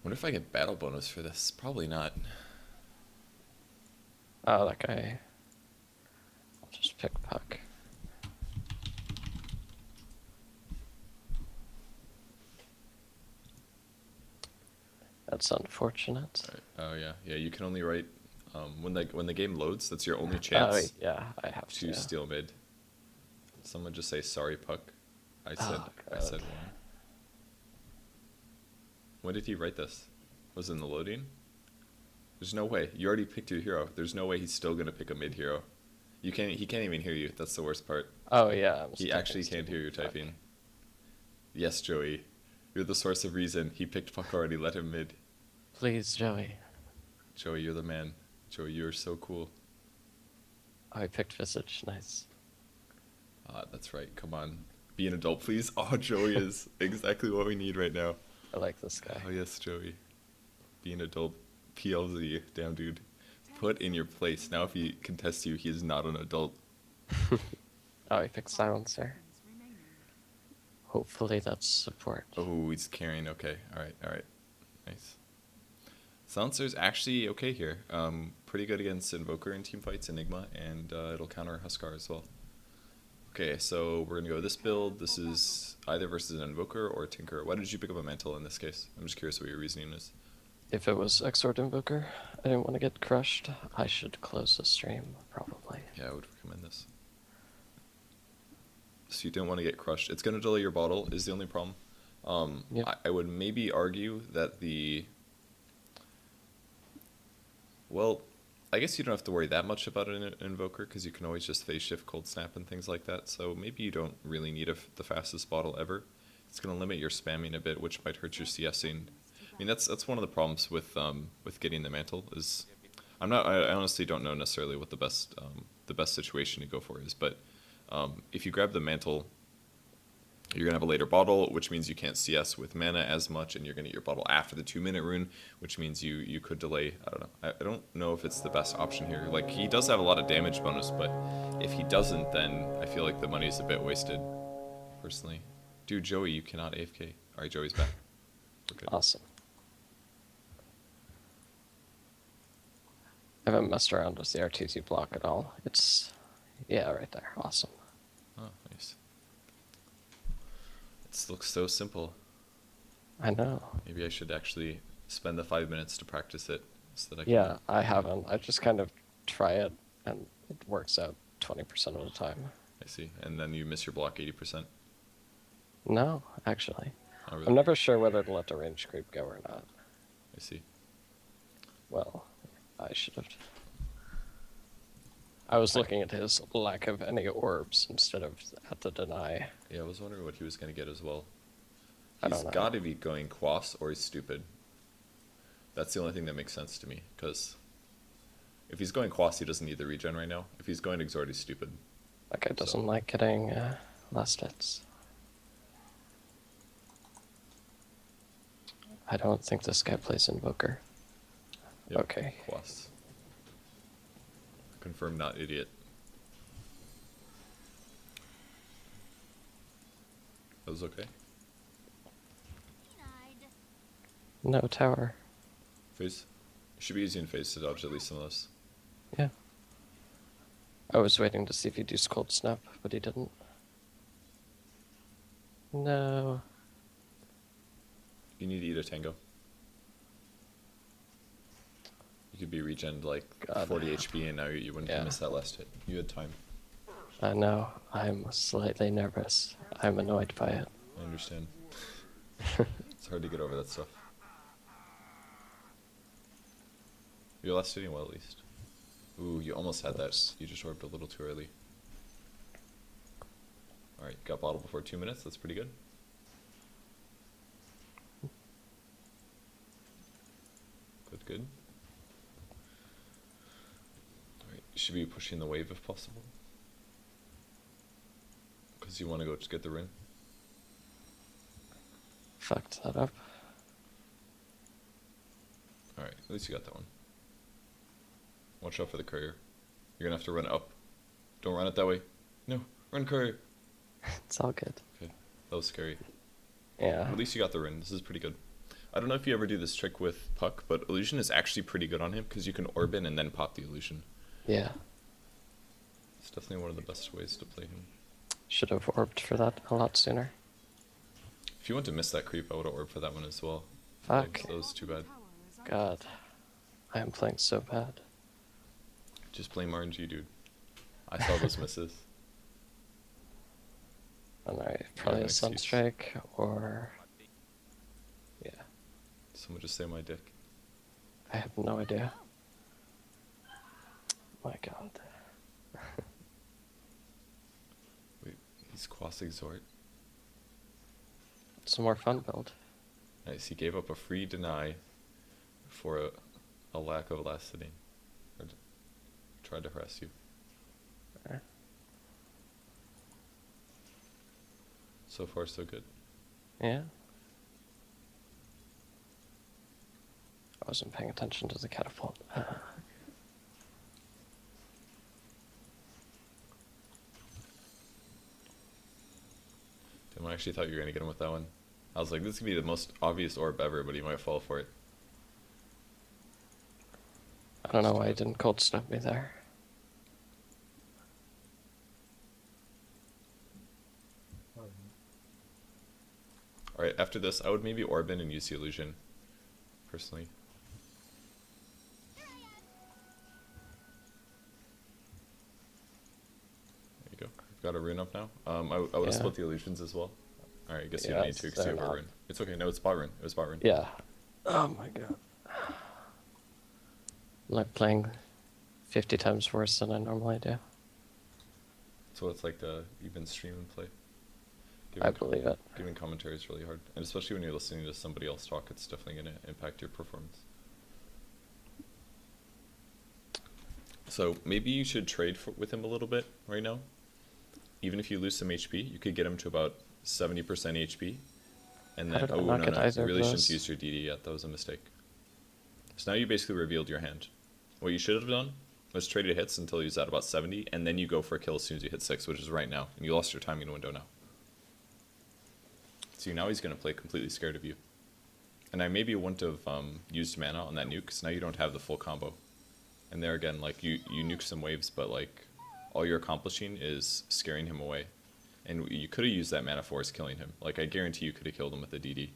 Wonder if I get battle bonus for this. Probably not. Oh, that guy. I'll just pick Puck. That's unfortunate. All right. Oh yeah, yeah. You can only write when the game loads. That's your only Oh, chance yeah, I have to to. steal mid. Someone just say sorry, Puck. Oh, I God. said one. When did he write this? Was it in the loading? There's no way. You already picked your hero. There's no way he's still gonna pick a mid hero. You can't. He can't even hear you. That's the worst part. Oh, yeah, I was He typing actually can't stupid hear you Puck. typing. Yes, Joey. You're the source of reason. He picked Puck already. Let him mid. Please, Joey. Joey, you're the man. Joey, you're so cool. Oh, I picked Visage. Nice. Ah, that's right. Come on. Be an adult, please. Oh, Joey is exactly what we need right now. I like this guy. Oh, yes, Joey. Be an adult. PLZ. Damn, dude. Put in your place. Now, if he contests you, he is not an adult. Oh, he picked Silencer. Hopefully that's support. Oh, he's carrying. Okay. All right. All right. Nice. Silencer's actually okay here. Pretty good against Invoker in team fights, Enigma, and it'll counter Huskar as well. Okay, so we're gonna go this build. This is either versus an Invoker or a Tinker. Why did you pick up a Mantle in this case? I'm just curious what your reasoning is. If it was Exort Invoker, I didn't want to get crushed. I should close the stream, probably. Yeah, I would recommend this. So you didn't want to get crushed. It's gonna delay your bottle is the only problem. Yep. I would maybe argue that well, I guess you don't have to worry that much about an Invoker because you can always just phase shift, cold snap, and things like that. So maybe you don't really need the fastest bottle ever. It's going to limit your spamming a bit, which might hurt your CSing. I mean, that's one of the problems with getting the mantle is I honestly don't know necessarily what the best situation to go for is, but if you grab the mantle, you're going to have a later bottle, which means you can't CS with mana as much, and you're going to get your bottle after the 2-minute rune, which means you could delay. I don't know. I don't know if it's the best option here. Like, he does have a lot of damage bonus, but if he doesn't, then I feel like the money is a bit wasted, personally. Dude, Joey, you cannot AFK. Alright, Joey's back. We're good. Awesome. I haven't messed around with the RTT block at all. It's, yeah, right there. Awesome. Oh, nice. It looks so simple. I know. Maybe I should actually spend the 5 minutes to practice it so that I can... Yeah, I haven't. I just kind of try it, and it works out 20% of the time. I see. And then you miss your block 80%? No, actually. Oh, really? I'm never sure whether to let the range creep go or not. I see. Well, I should have. I was looking at his lack of any orbs instead of at the deny. Yeah, I was wondering what he was going to get as well. I He's don't know. got to be going Quas or he's stupid. That's the only thing that makes sense to me, because if he's going Quas, he doesn't need the regen right now. If he's going Exort, he's stupid. That guy doesn't So- like getting last hits. I don't think this guy plays Invoker. Yep, Okay. Quas. Confirmed not idiot. That was okay. No tower. Phase. Should be easy in phase to dodge at least some of this. Yeah. I was waiting to see if he'd use Cold Snap, but he didn't. No. You need to eat a tango. You could be regened like God. 40 HP and now you wouldn't Yeah. miss that last hit. You had time. I know. I'm slightly nervous. I'm annoyed by it. I understand. It's hard to get over that stuff. Your last hitting well at least. Ooh, you almost had that. Oops. You just orbed a little too early. Alright, got bottle before 2 minutes. That's pretty good. Good, good. Alright, you should be pushing the wave if possible. Because you want to go just get the rune. Fucked that up. Alright, at least you got that one. Watch out for the courier. You're gonna have to run up. Don't run it that way. No, run courier. It's all good. Okay, that was scary. Yeah. At least you got the rune. This is pretty good. I don't know if you ever do this trick with Puck, but illusion is actually pretty good on him because you can orb in and then pop the illusion. Yeah. It's definitely one of the best ways to play him. Should have orbed for that a lot sooner. If you want to miss that creep, I would have orbed for that one as well. Fuck. That was too bad. God. I am playing so bad. Just blame RNG, dude. I saw those misses. And I probably an a excuse. Sunstrike or... Yeah. Someone just say my dick. I have no idea. My god. Wait, he's Quas Exhort. It's a more fun build. Nice, he gave up a free deny for a lack of last sitting. Or tried to harass you. Okay. So far, so good. Yeah. I wasn't paying attention to the catapult. Damn, I actually thought you were going to get him with that one. I was like, this could be the most obvious orb ever, but he might fall for it. I don't know why he didn't cold snap me there. Alright, after this, I would maybe orb in and use the illusion, personally. There you go. I've got a rune up now. I would have Yeah. split the illusions as well. Alright, I guess you Yeah, don't need to because you they're have a not. rune. It's okay, no, it's bot rune. It was bot rune. Yeah. Oh my god. I'm like playing 50 times worse than I normally do. So it's like to even stream and play. I believe it. Giving commentary is really hard. And especially when you're listening to somebody else talk, it's definitely going to impact your performance. So maybe you should trade with him a little bit right now. Even if you lose some HP, you could get him to about 70% HP. And How then, did I oh not no, get no, either you of really shouldn't those? use your DD yet. That was a mistake. So now you basically revealed your hand. What you should have done was traded hits until he was at about 70, and then you go for a kill as soon as you hit 6, which is right now. And you lost your timing window now. So now he's going to play completely scared of you. And I maybe wouldn't have used mana on that nuke, because now you don't have the full combo. And there again, like, you nuke some waves, but, like, all you're accomplishing is scaring him away. And you could have used that mana force killing him. Like, I guarantee you could have killed him with a DD.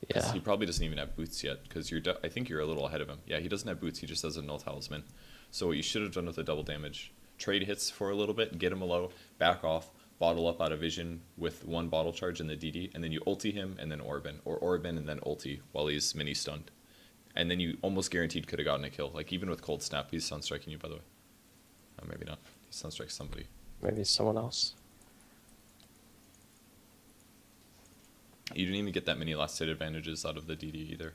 Because Yeah. he probably doesn't even have boots yet, because I think you're a little ahead of him. Yeah, he doesn't have boots, he just has a null talisman. So what you should have done with the double damage, trade hits for a little bit, get him a low, back off, bottle up out of vision with one bottle charge in the DD, and then you ulti him and then orb in, or orb in and then ulti while he's mini stunned. And then you almost guaranteed could have gotten a kill. Like, even with cold snap, he's sunstriking you, by the way. Maybe not. He sunstrikes somebody. Maybe someone else. You didn't even get that many last hit advantages out of the DD either.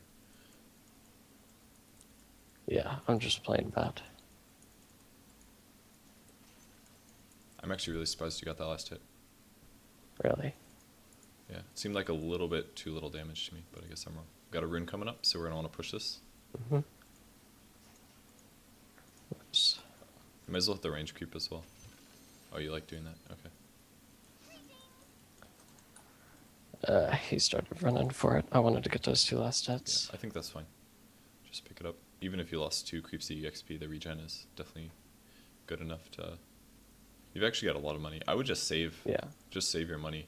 Yeah, I'm just playing bad. I'm actually really surprised you got that last hit. Really. Yeah, it seemed like a little bit too little damage to me, but I guess I'm wrong. We've got a rune coming up, so we're going to want to push this. Mm-hmm. Oops. You might as well hit the range creep as well. Oh, you like doing that? Okay. He started running for it. I wanted to get those two last Yeah, hits. I think that's fine. Just pick it up. Even if you lost 2 creeps to EXP, the regen is definitely good enough to... You've actually got a lot of money. I would just save. Yeah. Just save your money.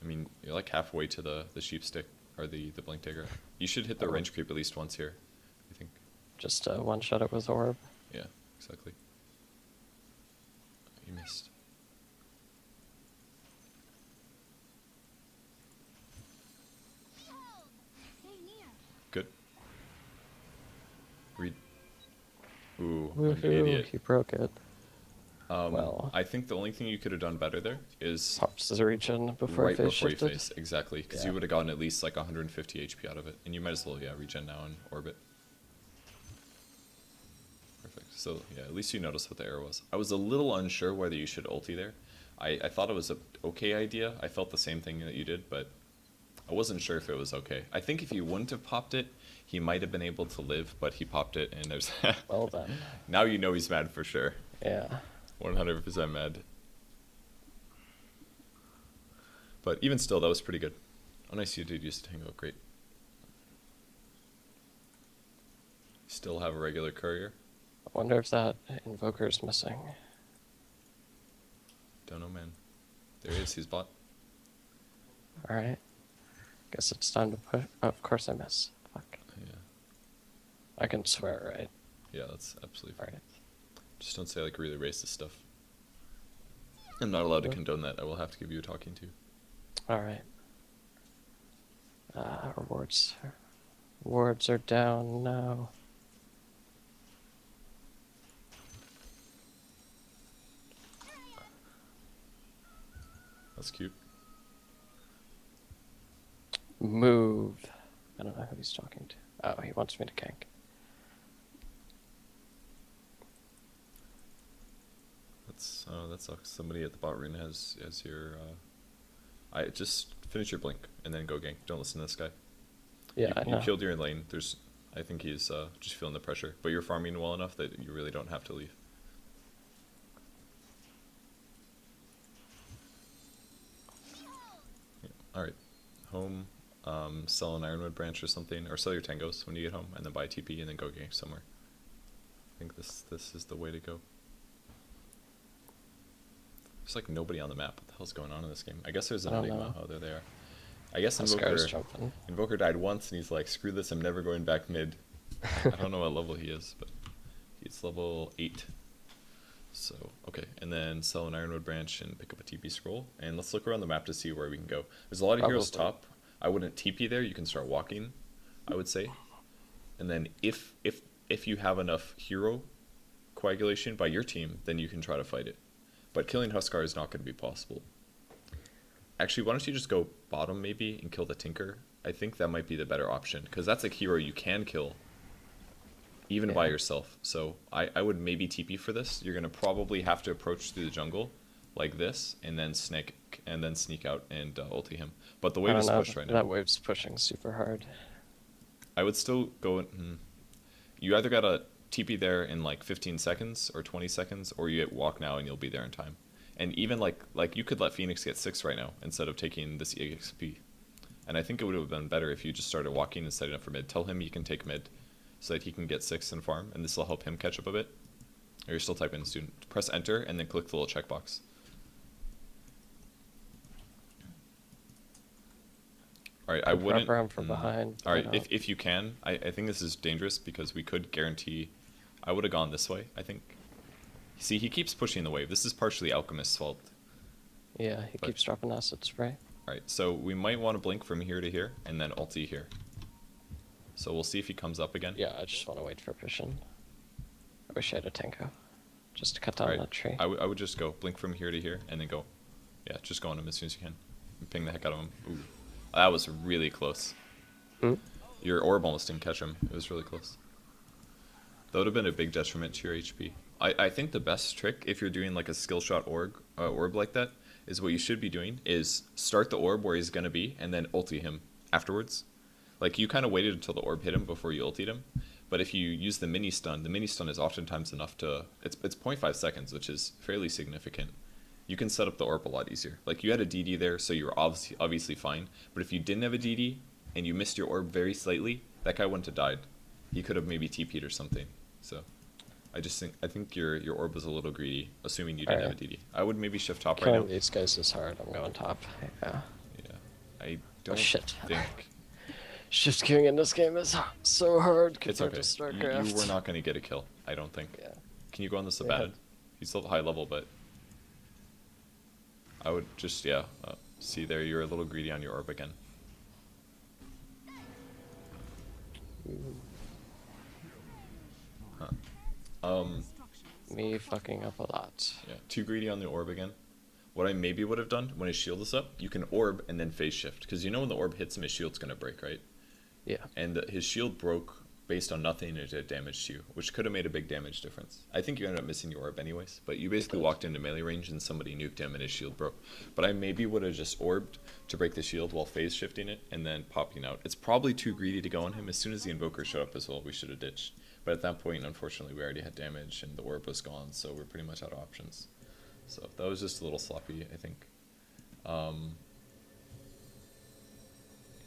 I mean, you're like halfway to the sheep stick, or the blink dagger. You should hit the range creep at least once here, I think. Just one-shot it with orb. Yeah, exactly. You missed. Good. Read. Ooh, I'm an Woohoo, idiot. he broke it. Well, I think the only thing you could have done better there is Pops the regen before right phase before you shifted. face, exactly, because Yeah. you would have gotten at least like 150 HP out of it, and you might as well, yeah, regen now and orbit. Perfect. So yeah, at least you noticed what the error was. I was a little unsure whether you should ulti there. I thought it was a okay idea. I felt the same thing that you did, but I wasn't sure if it was okay. I think if you wouldn't have popped it, he might have been able to live, but he popped it, and there's Well then. now you know he's mad for sure. Yeah. 100% mad. But even still, that was pretty good. Oh, nice, you did use Tango. Great. Still have a regular courier. I wonder if that invoker's missing. Don't know, man. There he is. He's bot. Alright. Guess it's time to push. Oh, of course I miss. Fuck. Yeah. I can swear, right? Yeah, that's absolutely fine. Alright. Just don't say like really racist stuff. I'm not allowed to Yep. condone that. I will have to give you a talking to. Alright. Rewards. Rewards are down now. That's cute. Move. I don't know who he's talking to. Oh, he wants me to gank. That's that sucks. Somebody at the bot arena has your. I just finish your blink and then go gank. Don't listen to this guy. Yeah, I know. You killed your lane. I think he's just feeling the pressure, but you're farming well enough that you really don't have to leave. Yeah. All right, home. Sell an Ironwood branch or something, or sell your tangos when you get home, and then buy TP and then go gank somewhere. I think this is the way to go. There's like nobody on the map. What the hell's going on in this game? I guess there's an I don't enigma. know. Oh, there they are. I guess This guy's jumping. Invoker died once, and he's like, screw this, I'm never going back mid. I don't know what level he is, but he's level 8. So, okay, and then sell an Ironwood branch and pick up a TP scroll. And let's look around the map to see where we can go. There's a lot of heroes top. I wouldn't TP there, you can start walking, I would say. And then if you have enough hero coagulation by your team, then you can try to fight it. But killing Huskar is not going to be possible. Actually, why don't you just go bottom maybe and kill the Tinker? I think that might be the better option, because that's a hero you can kill even by yourself. So I would maybe TP for this. You're going to probably have to approach through the jungle like this and then sneak out and ulti him. But the wave is pushed right now. That wave's pushing super hard. I would still go. You either got to TP there in like 15 seconds or 20 seconds, or you walk now and you'll be there in time. And even like you could let Phoenix get 6 right now instead of taking this EXP. And I think it would have been better if you just started walking and setting up for mid. Tell him you can take mid so that he can get 6 and farm, and this will help him catch up a bit. Or you're still typing student. Press enter and then click the little checkbox. Alright, I wouldn't. Wrap around from behind. Alright, if you can, I think this is dangerous because we could guarantee. I would have gone this way, I think. See, he keeps pushing the wave. This is partially Alchemist's fault. Yeah, he keeps dropping acid spray. Alright, so we might want to blink from here to here and then ulti here. So we'll see if he comes up again. Yeah, I just want to wait for vision. I wish I had a Tanko. Just to cut down that tree. I would just go blink from here to here and then go. Yeah, just go on him as soon as you can. And ping the heck out of him. Ooh. That was really close. Your orb almost didn't catch him. It was really close. That would have been a big detriment to your HP. I think the best trick, if you're doing like a skill shot orb like that, is what you should be doing is start the orb where he's going to be and then ulti him afterwards. Like, you kind of waited until the orb hit him before you ultied him. But if you use the mini stun is oftentimes enough to... It's 0.5 seconds, which is fairly significant. You can set up the orb a lot easier. Like, you had a DD there, so you were obviously fine. But if you didn't have a DD and you missed your orb very slightly, that guy wouldn't have died. He could have maybe TP'd or something. So I think your orb was a little greedy, assuming you didn't have a DD. I would maybe shift top right now. Killing these guys is hard. I'm going top. Yeah. Yeah. I don't think... Shift queuing in this game is so hard compared to it's okay. StarCraft. You were not going to get a kill, I don't think. Yeah. Can you go on the Sabat? He's still high level, but I would just, see there, you're a little greedy on your orb again. Huh. Me fucking up a lot. Yeah, too greedy on the orb again. What I maybe would have done when his shield is up, you can orb and then phase shift. Because you know when the orb hits him, his shield's going to break, right? Yeah. And his shield broke based on nothing and it did damage to you, which could have made a big damage difference. I think you ended up missing your orb anyways, but you basically walked into melee range and somebody nuked him and his shield broke. But I maybe would have just orbed to break the shield while phase shifting it and then popping out. It's probably too greedy to go on him. As soon as the invoker showed up as well, we should have ditched. But at that point, unfortunately, we already had damage and the orb was gone, so we're pretty much out of options. So that was just a little sloppy, I think.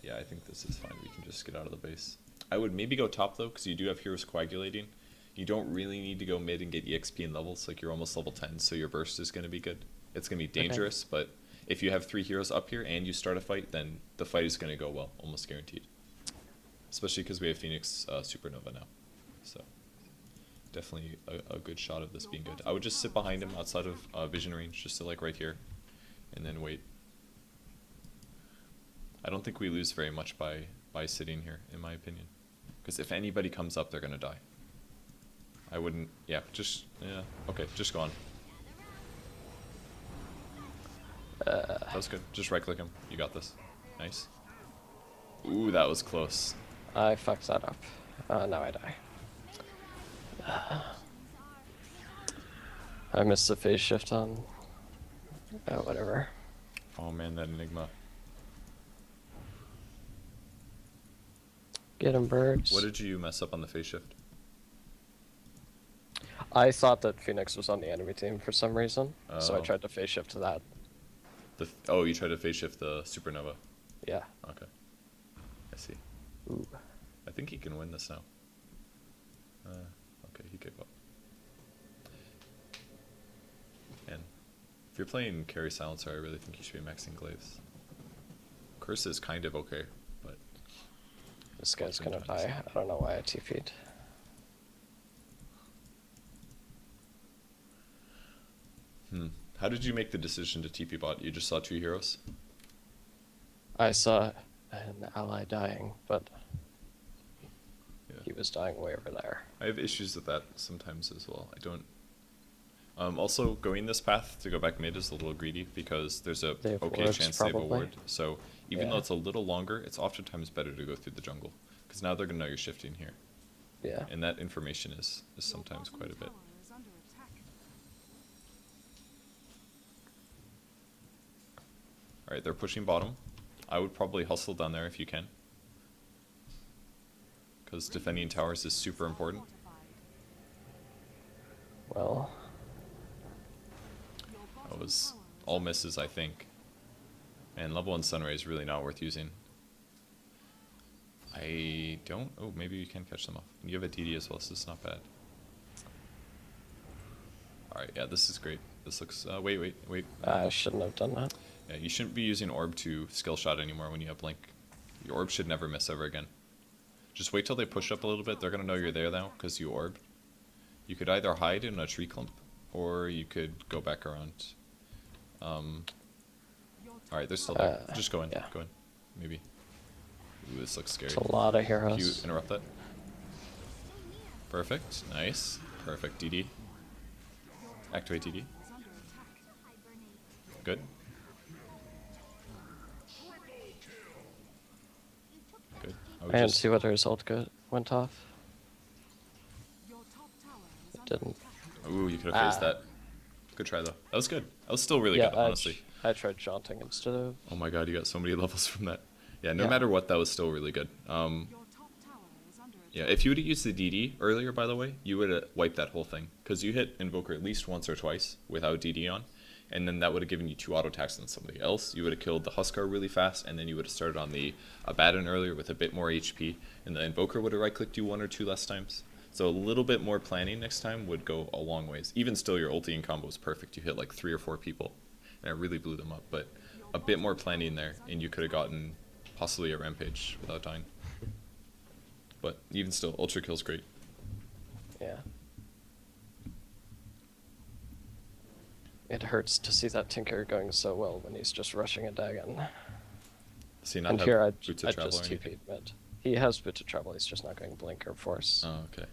Yeah, I think this is fine. We can just get out of the base. I would maybe go top though, because you do have heroes coagulating. You don't really need to go mid and get EXP and levels, like you're almost level 10, so your burst is going to be good. It's going to be dangerous, but if you have 3 heroes up here and you start a fight, then the fight is going to go well, almost guaranteed. Especially because we have Phoenix Supernova now. So definitely a good shot of this being good. I would just sit behind him outside of vision range, just to like right here, and then wait. I don't think we lose very much by sitting here, in my opinion. Because if anybody comes up, they're going to die. I wouldn't, yeah, okay, just go on. That was good. Just right click him. You got this. Nice. Ooh, that was close. I fucked that up. Now I die. I missed the phase shift on... whatever. Oh man, that Enigma. Get him, birds. What did you mess up on the phase shift? I thought that Phoenix was on the enemy team for some reason, so I Oh. tried to phase shift to that. Oh, you tried to phase shift the Supernova. Yeah. Okay. I see. Ooh. I think he can win this now. Okay, he gave up. And if you're playing carry silencer, I really think you should be maxing glaives. Curse is kind of okay, but This guy's gonna die. I don't know why I TP'd. How did you make the decision to TP bot? You just saw 2 heroes? I saw an ally dying, but Yeah. he was dying way over there. I have issues with that sometimes as well. I don't... also, going this path to go back mid is a little greedy because there's a They have okay wards, chance they have a probably. ward. So even Yeah. though it's a little longer, it's oftentimes better to go through the jungle. Because now they're going to know you're shifting here. Yeah. And that information is sometimes quite a bit. Alright, they're pushing bottom. I would probably hustle down there if you can. Because defending towers is super important. Well, That was all misses, I think. And level 1 Sunray is really not worth using. I don't... Oh, maybe you can catch them off. You have a DD as well, so it's not bad. Alright, yeah, this is great. This looks... wait. I shouldn't have done that. Yeah, you shouldn't be using Orb to skill shot anymore when you have Blink. Your Orb should never miss ever again. Just wait till they push up a little bit. They're going to know you're there now because you orbed. You could either hide in a tree clump or you could go back around. Alright, they're still there. Just go in. Yeah. Go in. Maybe. Ooh, this looks scary. It's a lot of Can you heroes. interrupt that? Perfect. Nice. Perfect. DD. Activate DD. Good. Good. I didn't see whether his ult went off. It didn't. Ooh, you could have phased that. Good try though. That was good. That was still really good, honestly. I tried jaunting instead of... Oh my god, you got so many levels from that. Yeah, no Yeah. matter what, that was still really good. Yeah, if you would have used the DD earlier, by the way, you would have wiped that whole thing. Because you hit Invoker at least once or twice without DD on. And then that would have given you 2 auto attacks on somebody else. You would have killed the Huskar really fast, and then you would have started on the Abaddon earlier with a bit more HP. And the Invoker would have right-clicked you 1 or 2 less times. So a little bit more planning next time would go a long ways. Even still, your ulting combo was perfect. You hit like 3 or 4 people, and it really blew them up. But a bit more planning there, and you could have gotten possibly a Rampage without dying. But even still, Ultra Kill's great. Yeah. It hurts to see that Tinker going so well when he's just rushing a Dagon. Does he not And have here I Boots of Travel just or anything? TP'd mid. He has Boots of Travel, he's just not going Blink or Force. Oh, okay.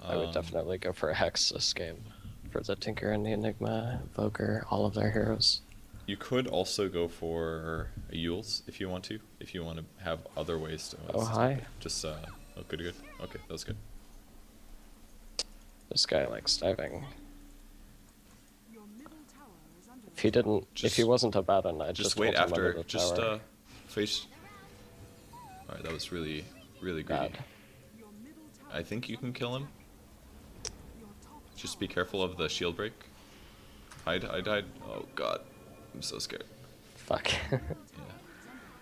I would definitely go for a Hex this game. For the Tinker and the Enigma, Invoker, all of their heroes. You could also go for a Yules if you want to have other ways to... Oh, hi. Just, oh, good. Okay, that was good. This guy likes diving. If he didn't, if he wasn't a Baton, I'd Just just wait ult him under after, the just, tower. face... Alright, that was really, really greedy. Bad. I think you can kill him. Just be careful of the shield break. Hide. Oh god. I'm so scared. Fuck. Yeah.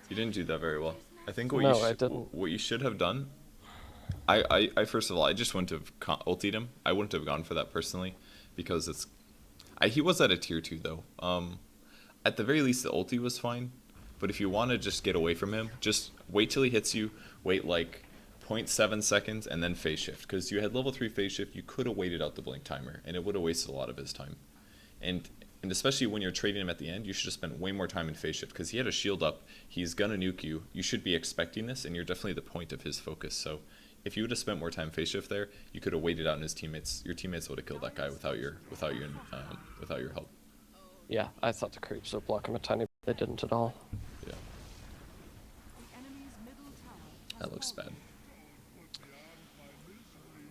You didn't do that very well. I think No, I didn't. what you should have done. I first of all, I just wouldn't have ultied him. I wouldn't have gone for that personally, because he was at a tier 2 though. At the very least, the ulti was fine. But if you want to just get away from him, just wait till he hits you. Wait like 0.7 seconds and then phase shift. Because you had level 3 phase shift, you could have waited out the blink timer, and it would have wasted a lot of his time. And especially when you're trading him at the end, you should have spent way more time in phase shift, because he had a shield up. He's gonna nuke you. You should be expecting this, and you're definitely the point of his focus. So if you would have spent more time phase shift there, you could have waited out, and his teammates, your teammates would have killed that guy without your help. Yeah, I thought the creeps would block him a tiny bit. They didn't at all. Yeah, that looks bad.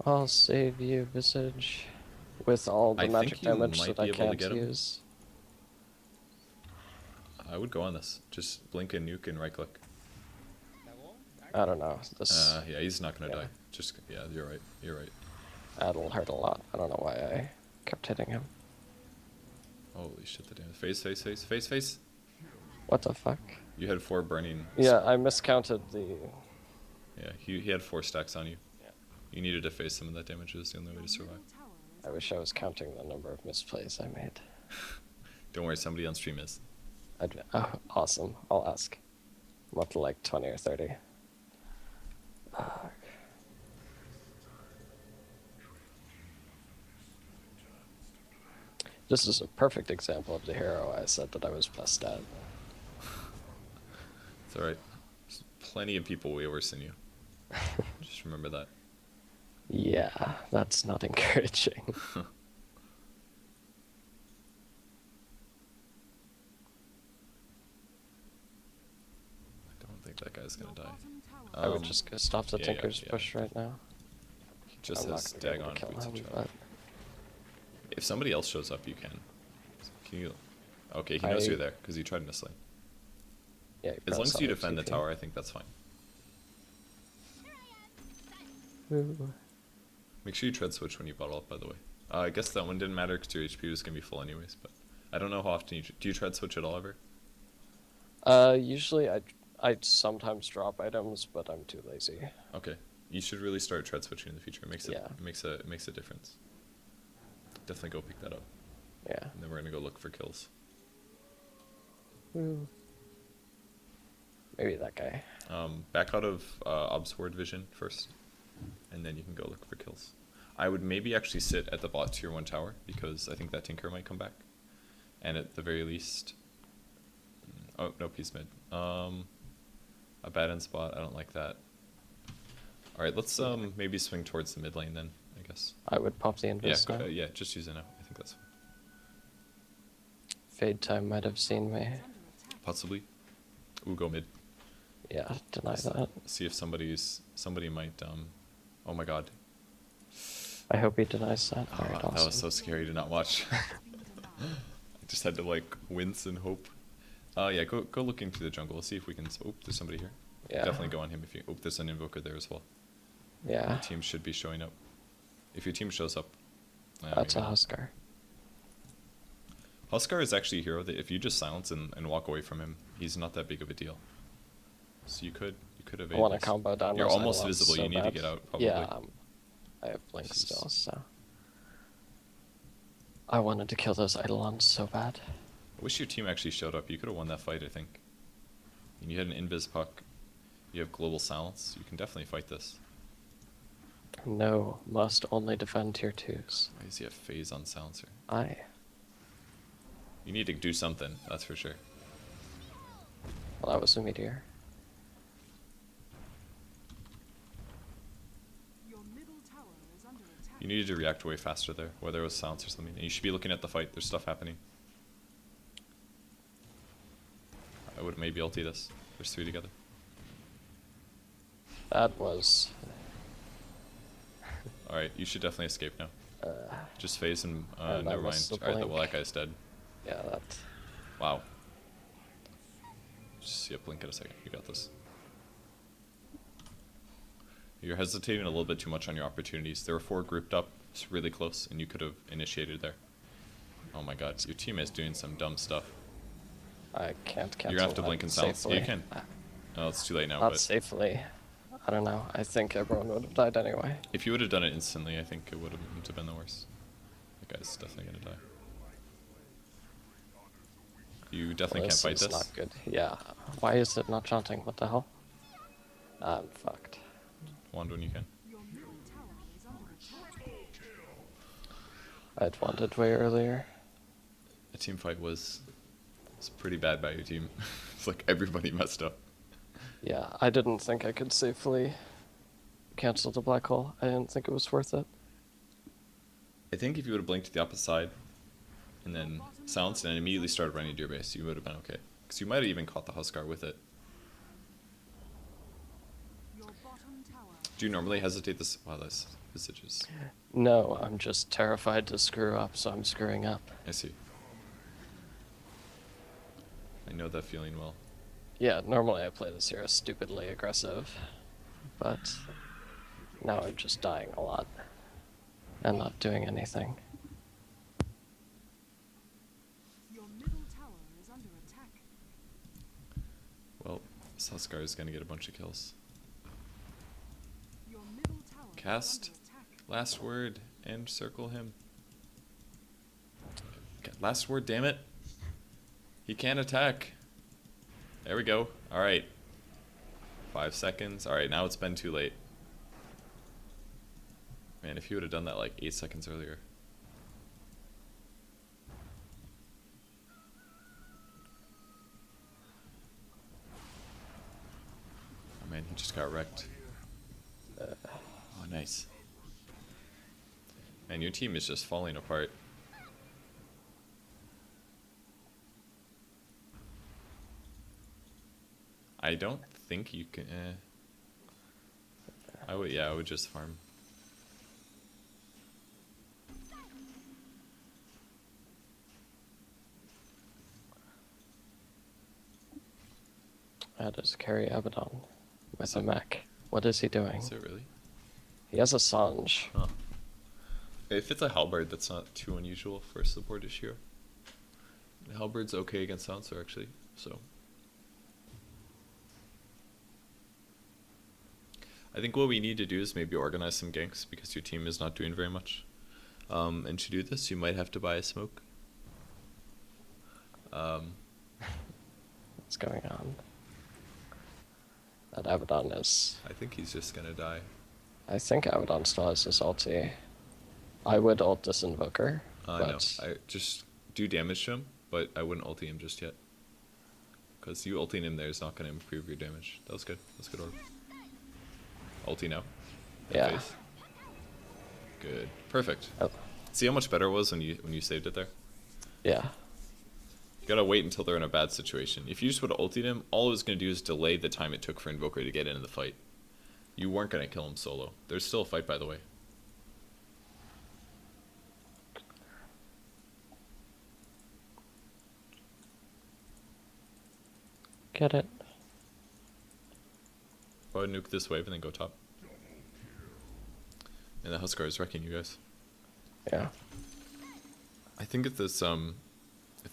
I'll save you, Visage, with all the I magic think you damage might that be I able to can't get him. use. I would go on this. Just blink and nuke and right click. I don't know. This Yeah, he's not gonna yeah. die. Just yeah, you're right. You're right. that'll hurt a lot. I don't know why I kept hitting him. Holy shit, the damage. Face. What the fuck? You had 4 burning. Yeah, I miscounted the... Yeah, he had 4 stacks on you. Yeah. You needed to face some of that damage. It was the only way to survive. I wish I was counting the number of misplays I made. Don't worry, somebody on stream is. Oh, awesome. I'll ask. I'm up to like 20 or 30. This is a perfect example of the hero I said that I was best at. It's alright. There's plenty of people way worse than you. Just remember that. Yeah, that's not encouraging. I don't think that guy's gonna die. I would just go stop the yeah, Tinker's yeah. push right now. He just I'm has not gonna be able daggone to kill boots him, of job. but If somebody else shows up, you can. Can you? Okay, he knows you're there because he tried mislane. yeah, As long as you defend the tower, I think that's fine. Ooh. Make sure you tread switch when you bottle up, by the way. I guess that one didn't matter because your HP was going to be full anyways, but I don't know how often you... Do you tread switch at all ever? Usually I sometimes drop items, but I'm too lazy. Okay. You should really start tread switching in the future. It makes a difference. Definitely go pick that up. Yeah. And then we're going to go look for kills. Ooh. Maybe that guy. Back out of Obsword Vision first, and then you can go look for kills. I would maybe actually sit at the bot tier 1 tower, because I think that Tinker might come back. And at the very least... Oh, no, peace mid. A bad end spot, I don't like that. Alright, let's maybe swing towards the mid lane then, I guess. I would pop the invis now. Yeah, just use it now. I think that's fine. Fade time might have seen me. Possibly. Ooh, go mid. Yeah, deny that. See if somebody might, oh my god. I hope he denies that. Oh, Alright, that awesome. was so scary to not watch. I just had to like wince and hope. Yeah, go look into the jungle. See if we can. Oh, there's somebody here. Yeah. Definitely go on him if you. Oh, there's an invoker there as well. Yeah. Your team should be showing up. If your team shows up. That's a Huskar. Huskar is actually a hero that if you just silence and walk away from him, he's not that big of a deal. So you could evade. I want to this. combo down. You're those almost islands visible. so You need to bad. get out. Probably. Yeah. I have blink still, so. I wanted to kill those Eidolons so bad. I wish your team actually showed up. You could have won that fight, I think. And you had an invis puck. You have global silence. You can definitely fight this. No, must only defend tier 2s. Why does he have phase on silencer? You need to do something, that's for sure. Well, that was a meteor. You needed to react way faster there, whether it was silence or something. And you should be looking at the fight. There's stuff happening. I would maybe ulti this. There's 3 together. That was... Alright, you should definitely escape now. Just phase and I never mind. missed the Alright, well blink. that guy's dead. Yeah, that... Wow. Just see a blink in a second. You got this. You're hesitating a little bit too much on your opportunities. There were 4 grouped up. It's really close, and you could have initiated there. Oh my god, your team is doing some dumb stuff. I can't cancel. You're gonna have to blink and silence. safely. You can. Oh, it's too late now, Not but safely. I don't know. I think everyone would have died anyway. if you would have done it instantly, I think it would have been the worst. That guy's definitely gonna die. You definitely Well, can't this fight is not this. good. Yeah. Why is it not chanting? What the hell? I'm fucked. Wand when you can. I'd wanted way earlier. The team fight was pretty bad by your team. It's like everybody messed up. Yeah, I didn't think I could safely cancel the black hole. I didn't think it was worth it. I think if you would have blinked to the opposite side and then silenced and immediately started running to your base, you would have been okay. Because you might have even caught the Huskar with it. Do you normally hesitate this? Wow, this visages. No, I'm just terrified to screw up, so I'm screwing up. I see. I know that feeling well. Yeah, normally I play this hero stupidly aggressive, but now I'm just dying a lot and not doing anything. Your middle tower is under attack. Well, this Huskar is going to get a bunch of kills. Your middle tower Cast. is under attack. Last word and circle him. Okay, last word, damn it. He can't attack. There we go. Alright. 5 seconds. Alright, now it's been too late. Man, if you would have done that like 8 seconds earlier. Oh man, he just got wrecked. Oh, nice. Man, your team is just falling apart. I don't think you can. I would just farm. I had to carry Abaddon with a mech. What is he doing? Is it really? He has a Sanj. Huh. If it's a halberd, that's not too unusual for a support issue. Halberd's okay against Silencer, actually, so. I think what we need to do is maybe organize some ganks because your team is not doing very much. And to do this, you might have to buy a smoke. What's going on? That Abaddon is... I think he's just gonna die. I think Abaddon still has his ulti. I would ult this Invoker, No, but... I just do damage to him, but I wouldn't ulti him just yet. Because you ulting him there is not gonna improve your damage. That was good. That's good orb. Ulti now. Yeah. Face. Good. Perfect. Oh. See how much better it was when you saved it there? Yeah. You gotta wait until they're in a bad situation. If you just would have ultied him, all it was gonna do is delay the time it took for Invoker to get into the fight. You weren't gonna kill him solo. There's still a fight, by the way. Get it. Go ahead and nuke this wave and then go top. And the Huskar is wrecking you guys. Yeah. I think if the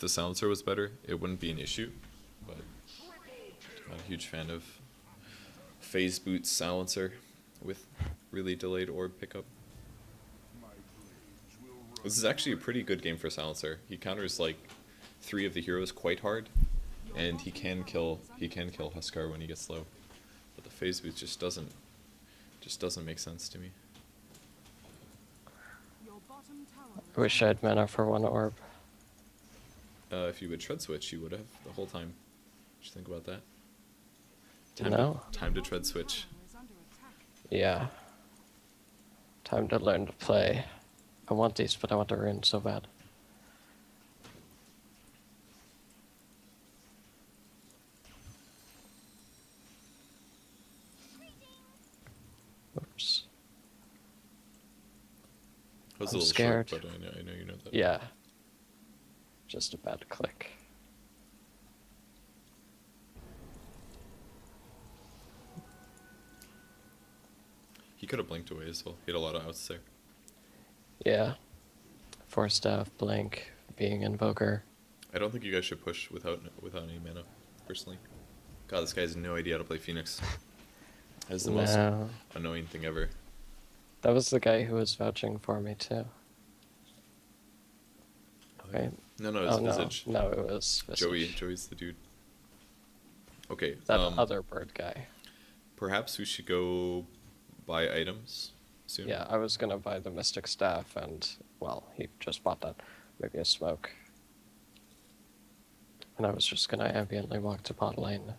silencer was better, it wouldn't be an issue. But I'm not a huge fan of phase boot silencer with really delayed orb pickup. This is actually a pretty good game for silencer. He counters like 3 of the heroes quite hard, and he can kill Huskar when he gets low. But the phase boot just doesn't make sense to me. Your bottom tower I wish I had mana for one orb. If you would tread switch, you would have the whole time. Just think about that. Time to tread switch. is under attack. Yeah. Time to learn to play. I want these, but I want to rune so bad. Oops. I was I'm a little scared. short, but I know you know that. Yeah. Just a bad click. He could have blinked away as well. He had a lot of outs there. Yeah. Force staff, blink, being invoker. I don't think you guys should push without any mana, personally. God, this guy has no idea how to play Phoenix. That's the most No. annoying thing ever. That was the guy who was vouching for me too. Right? No, no, it's Oh no, Visage. no, it was Visage. Joey's the dude. Okay, That other bird guy. perhaps we should go buy items soon. Yeah, I was gonna buy the Mystic Staff and, well, he just bought that. Maybe a smoke. And I was just gonna ambiently walk to bot lane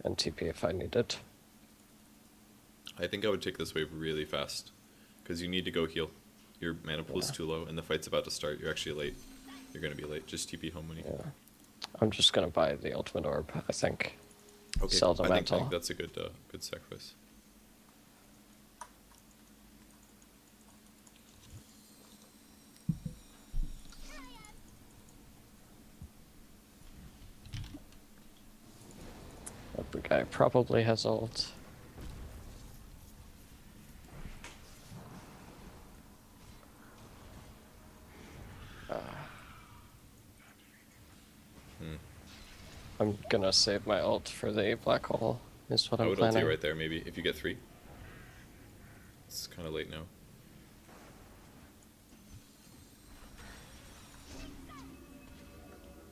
and TP if I needed. I think I would take this wave really fast, because you need to go heal. Your mana pool is Yeah. too low, and the fight's about to start. You're actually late. You're gonna be late. Just TP home when you. Yeah. I'm just gonna buy the ultimate orb, I think. Okay, Sell the I think mantle. that's a good sacrifice. Every guy probably has ult. I'm gonna save my ult for the black hole, is what I I'm would planning. ulti right there, maybe, if you get 3. It's kind of late now.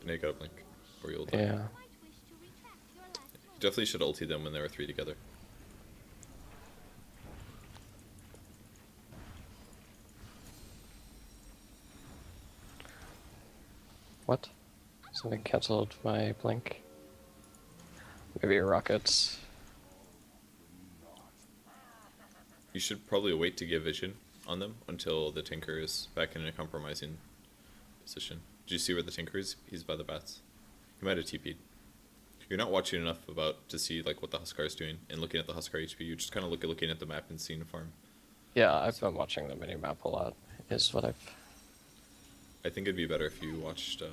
Now you gotta blink, or you'll die. Yeah. Might wish to retract your last You move. definitely should ulti them when there were 3 together. What? Something cancelled my blink. Maybe rockets. You should probably wait to give vision on them until the Tinker is back in a compromising position. Did you see where the Tinker is? He's by the bats. He might have TP'd. You're not watching enough about to see like what the Huskar is doing and looking at the Huskar HP. You're just kind of looking at the map and seeing the farm. Yeah, I've been watching the minimap a lot, is what I've... I think it'd be better if you watched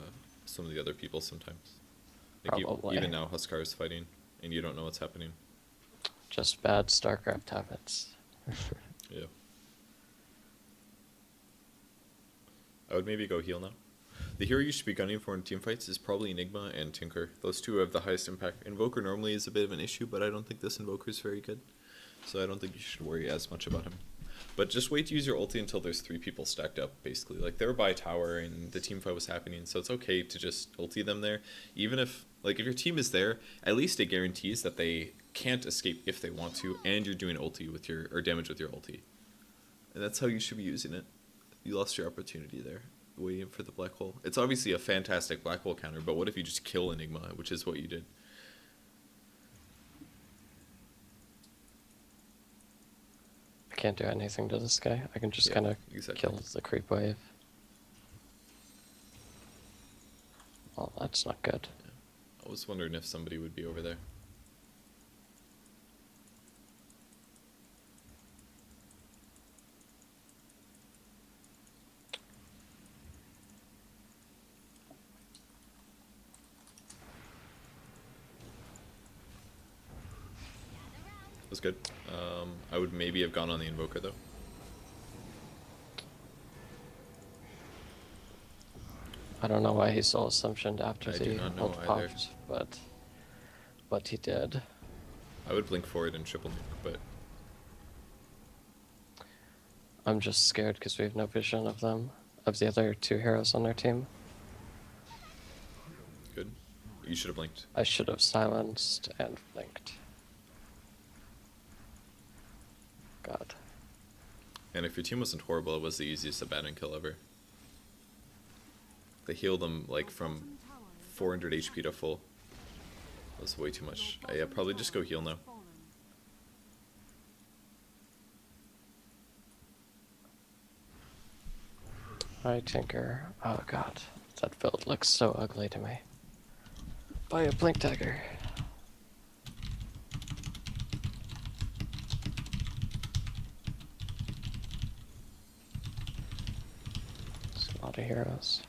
some of the other people sometimes. Like Probably. even now, Huskar is fighting, and you don't know what's happening. Just bad StarCraft habits. Yeah. I would maybe go heal now. The hero you should be gunning for in teamfights is probably Enigma and Tinker. Those two have the highest impact. Invoker normally is a bit of an issue, but I don't think this Invoker is very good. So I don't think you should worry as much about him. But just wait to use your ulti until there's 3 people stacked up, basically. Like, they were by tower and the team fight was happening, so it's okay to just ulti them there. Even if, like, if your team is there, at least it guarantees that they can't escape if they want to, and you're doing ulti with your, or damage with your ulti. And that's how you should be using it. You lost your opportunity there, waiting for the black hole. It's obviously a fantastic black hole counter, but what if you just kill Enigma, which is what you did? I can't do anything to this guy. I can just Yeah, kind of exactly. kill the creep wave. Well, that's not good. I was wondering if somebody would be over there. That was good. I would maybe have gone on the Invoker, though. I don't know why he soul assumptioned after I do the not know ult either. popped, but he did. I would blink forward and triple nuke, but I'm just scared because we have no vision of them, of the other 2 heroes on their team. good. You should have blinked. I should have silenced and blinked. God. And if your team wasn't horrible, it was the easiest abandon kill ever. They healed them like from 400 HP to full. That was way too much. Yeah, probably just go heal now. Hi, Tinker. Oh god, that build looks so ugly to me. Buy a blink dagger. There's a lot of heroes.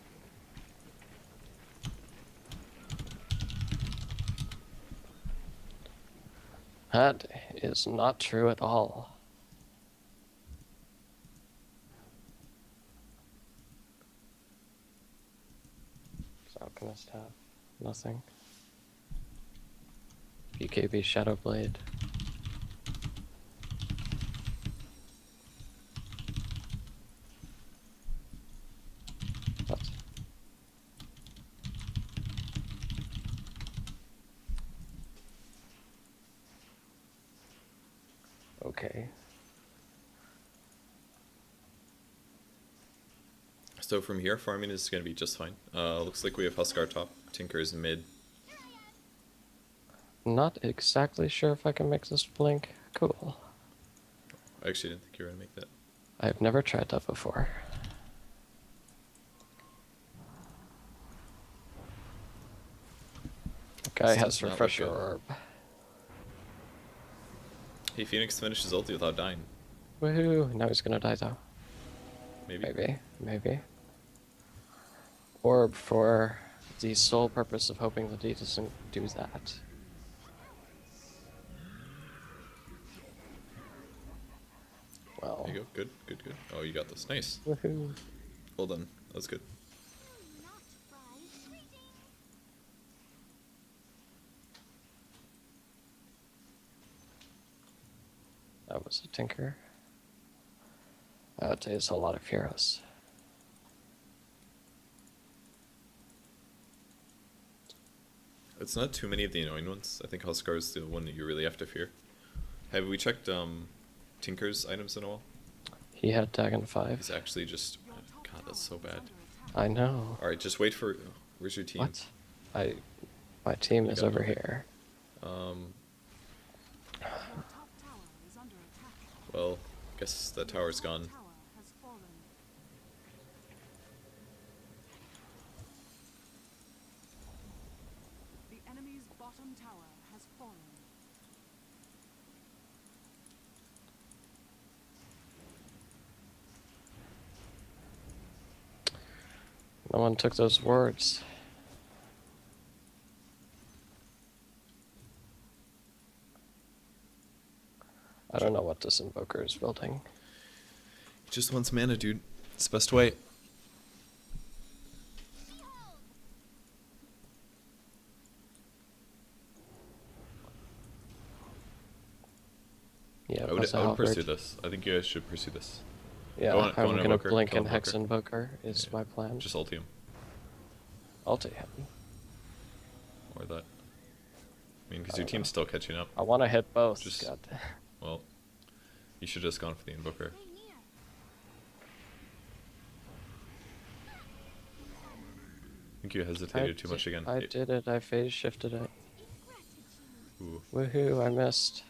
That is not true at all. Does Alchemist have nothing? BKB Shadow Blade. What? Okay. So from here, farming is going to be just fine. Looks like we have Huskar top, Tinker's mid. Not exactly sure if I can make this blink. Cool. I actually didn't think you were going to make that. I've never tried that before. Guy This has does not look Refresher good. Orb. Hey, Phoenix finishes ulti without dying. Woohoo! Now he's gonna die though. Maybe. Maybe. Orb for the sole purpose of hoping that he doesn't do that. Well, There you go. Good, good, good. Oh, you got this. Nice. woohoo! Well done. That was good. Not fries. Greetings. That was a Tinker. That is a lot of heroes. It's not too many of the annoying ones. I think Huskar is the one that you really have to fear. Have we checked Tinker's items in a while? He had Dagon 5. He's actually just... God, that's so bad. I know. Alright, just wait for... Where's your team? What? My team You is got over it. here. Your top tower is under attack. Well, guess that tower's gone. Tower has fallen. The enemy's bottom tower has fallen. No one took those words. I don't know what this invoker is building. He just wants mana, dude. It's the best way. Yeah, I would Buzz pursue Halberd. this. I think you guys should pursue this. Yeah, Go on I'm gonna Invoker, blink kill and Hex Invoker. Invoker is Yeah. my plan. Just ulti him. Ulti him. Or that. I mean, because your team's still catching up. I want to hit both. Just- God. Well, you should have just gone for the Invoker. Stay near. I think you hesitated too much again. I did it. I phase shifted it. Ooh. Woohoo! I missed.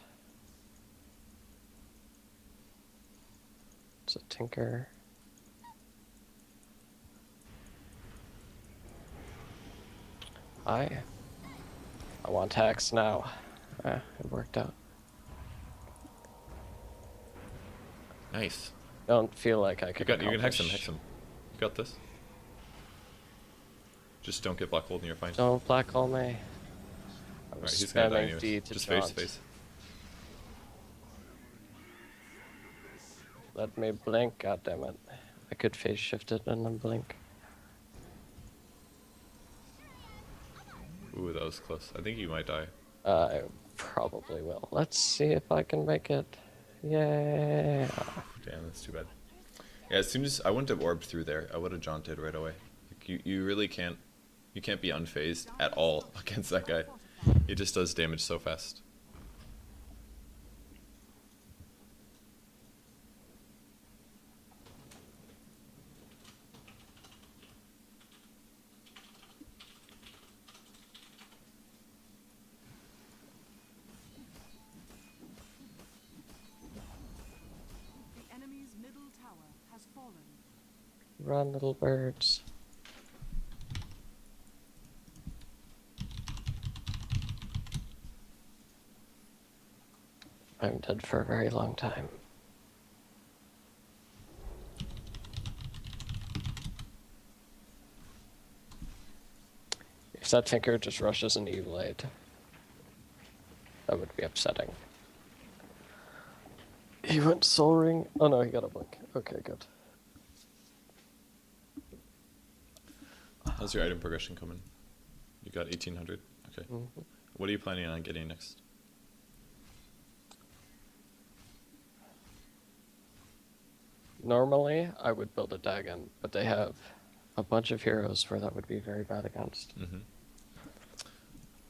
It's a Tinker. I want Hex now. It worked out. Nice. Don't feel like I You could. can hex him, accomplish- hex him. You got this. Just don't get black hold and you're fine. Don't black hole me. I Alright, was he's gonna die spamming anyways. D to Just jaunt. face. Let me blink. God damn it! I could phase shift it and then blink. Ooh, that was close. I think you might die. I probably will. Let's see if I can make it. Yeah. Damn, that's too bad. Yeah, as soon as I wouldn't have orbed through there, I would have jaunted right away. Like, you really can't be unfazed at all against that guy. It just does damage so fast. The enemy's middle tower has fallen. Run, little birds. I'm dead for a very long time. If that Tinker just rushes an E-Blade, that would be upsetting. He went Soul Ring. Oh no, he got a blink. Okay, good. How's your item progression coming? You got 1800. Okay. What are you planning on getting next? Normally, I would build a Dagon, but they have a bunch of heroes where that would be very bad against. Mm-hmm.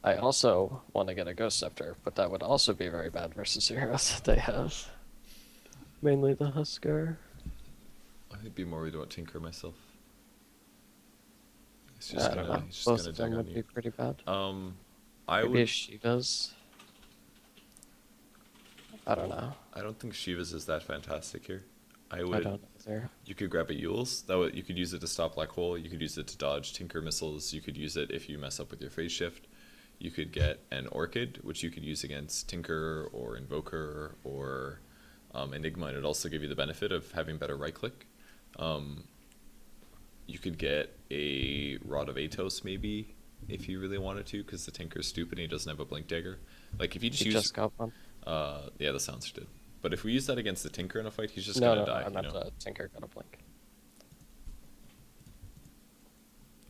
I also want to get a Ghost Scepter, but that would also be very bad versus heroes that they have. Mainly the Huskar. I'd be more worried about Tinker myself. He's I just don't gonna, know. he's just Both gonna of them dig on would be you. pretty bad. I Maybe a would. Shiva's. I don't know. I don't think Shiva's is that fantastic here. I I would. don't either. You could grab a Yule's. That would, you could use it to stop Black Hole. You could use it to dodge Tinker missiles. You could use it if you mess up with your phase shift. You could get an Orchid, which you could use against Tinker or Invoker or Enigma, and it'd also give you the benefit of having better right click. You could get a Rod of Atos maybe if you really wanted to, because the Tinker's stupid and he doesn't have a Blink Dagger. Like if you just He use, just got one. yeah, the Silencer did. But if we use that against the Tinker in a fight, he's just No, gonna no, die. I You meant know? the Tinker got a blink.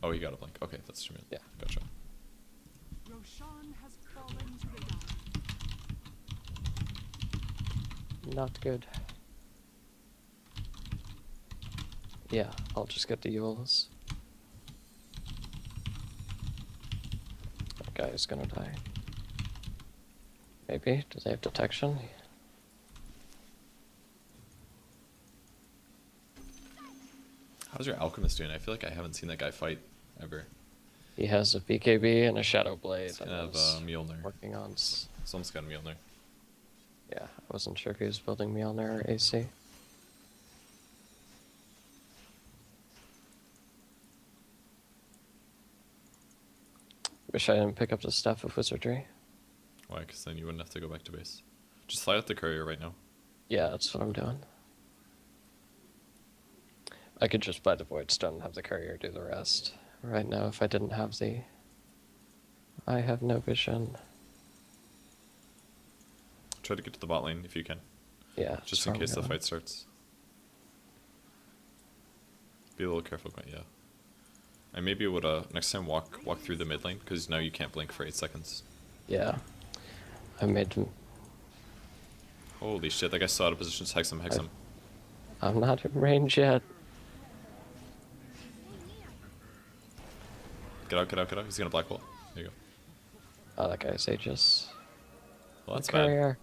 Oh, he got a Blink. Okay, that's true. Yeah. Gotcha. Roshan has fallen to the ground. Not good. Yeah, I'll just get the Yules. That guy is gonna die. Maybe? Do they have detection? How's your Alchemist doing? I feel like I haven't seen that guy fight ever. He has a BKB and a Shadow Blade. He's that gonna I have was Mjolnir. working on. Someone's got a Mjolnir. Yeah, I wasn't sure if he was building Mjolnir or AC. Wish I didn't pick up the Staff of Wizardry. Why? Because then you wouldn't have to go back to base. Just fly out the courier right now. Yeah, that's what I'm doing. I could just buy the Void Stone and have the courier do the rest. Right now, if I didn't have the... I have no vision. Try to get to the bot lane if you can. Yeah, Just that's in where I'm case the going. fight starts. Be a little careful, yeah. And maybe it would next time walk through the mid lane, because now you can't blink for 8 seconds. Yeah. I made... Holy shit, that guy still out of position. Just hex him, hex him. I'm not in range yet. Get out, get out, get out. He's gonna black hole. There you go. Oh, that guy's Aegis. Well, that's The bad. courier.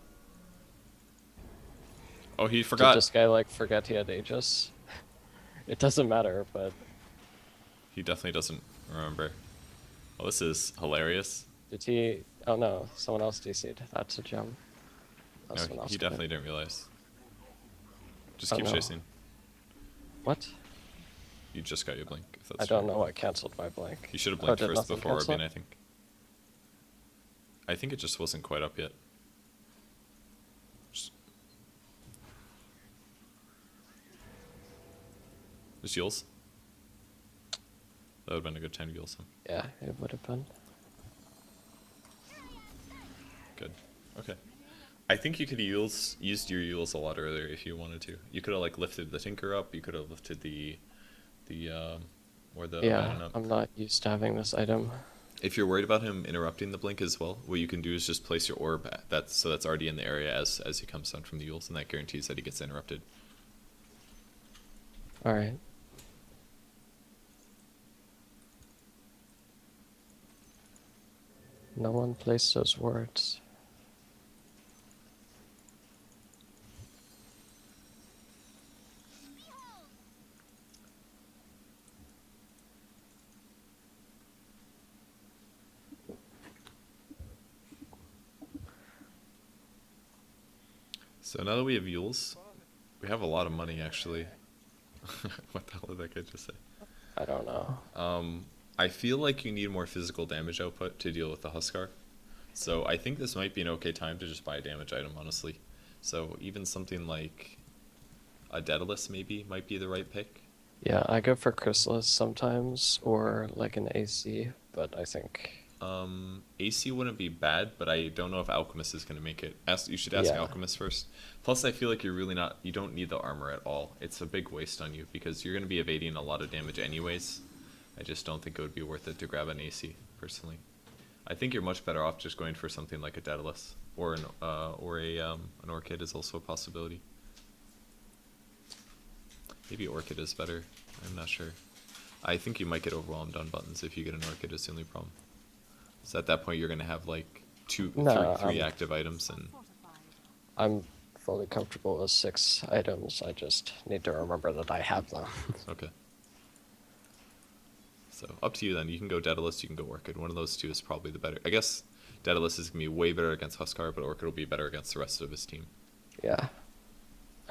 Oh, he Did forgot. this guy, like, forget he had Aegis? It doesn't matter, but... He definitely doesn't remember. Well, this is hilarious. Did he... Oh no, someone else DC'd. That's a gem. No, Someone else he got it. definitely didn't realize. Just Oh, keep no. chasing. What? You just got your blink. If that's I don't true. know what cancelled my blink. You should have Oh, blinked did first nothing before cancel? Orbin, I think. I think it just wasn't quite up yet. Just Yules? That would have been a good time to Yules him. Yeah, it would have been. Good. Okay. I think you could have used your Yules a lot earlier if you wanted to. You could have like lifted the Tinker up. You could have lifted the or the Yeah, Aladdin up. I'm not used to having this item. If you're worried about him interrupting the blink as well, what you can do is just place your orb that's already in the area as he comes down from the Yules, and that guarantees that he gets interrupted. Alright. No one placed those words. So now that we have Yules, we have a lot of money actually. What the hell did that guy just say? I don't know. I feel like you need more physical damage output to deal with the Huskar. So I think this might be an okay time to just buy a damage item, honestly. So even something like a Daedalus maybe might be the right pick. Yeah, I go for Chrysalis sometimes, or like an AC, but I think... AC wouldn't be bad, but I don't know if Alchemist is going to make it. You should ask Yeah. Alchemist first. Plus, I feel like you don't need the armor at all. It's a big waste on you because you're going to be evading a lot of damage anyways. I just don't think it would be worth it to grab an AC, personally. I think you're much better off just going for something like a Daedalus or an Orchid is also a possibility. Maybe Orchid is better. I'm not sure. I think you might get overwhelmed on buttons if you get an Orchid. Is the only problem. So at that point, you're gonna have like three active items, and Fortified. I'm fully comfortable with 6 items. I just need to remember that I have them. okay. So up to you then. You can go Daedalus, you can go Orchid. One of those two is probably the better. I guess Daedalus is gonna be way better against Huskar, but Orchid will be better against the rest of his team. Yeah.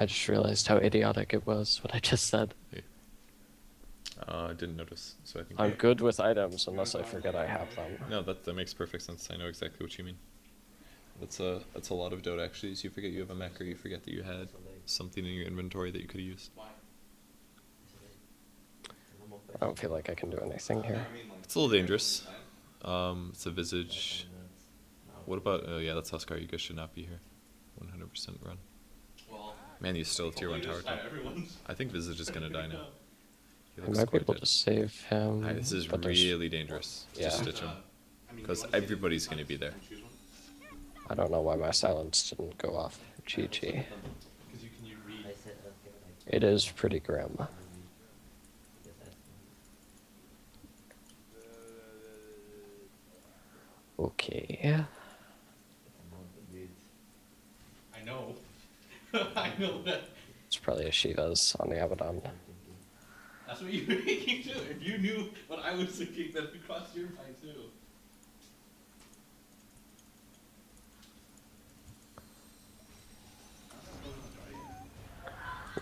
I just realized how idiotic it was what I just said. Hey. I didn't notice, so I think I'm good with items unless I forget I have them. no, that makes perfect sense. I know exactly what you mean. That's a lot of Dota actually. Is you forget you have a mech, or you forget that you had something in your inventory that you could have used. I don't feel like I can do anything here. It's a little dangerous. It's a Visage. What about? Oh yeah, that's Huskar. You guys should not be here. 100% run. Man, you still have tier 1 tower top. I think Visage is gonna die now. He I looks might be quite able dead. to save him. This is but there's- really dangerous. Yeah. Just stitch him. Because everybody's gonna be there. I don't know why my silence didn't go off. GG. It is pretty grim. Okay. I know. I know that. It's probably a Shiva's on the Abaddon. That's what you were thinking too. If you knew what I was thinking, that would cross your mind too.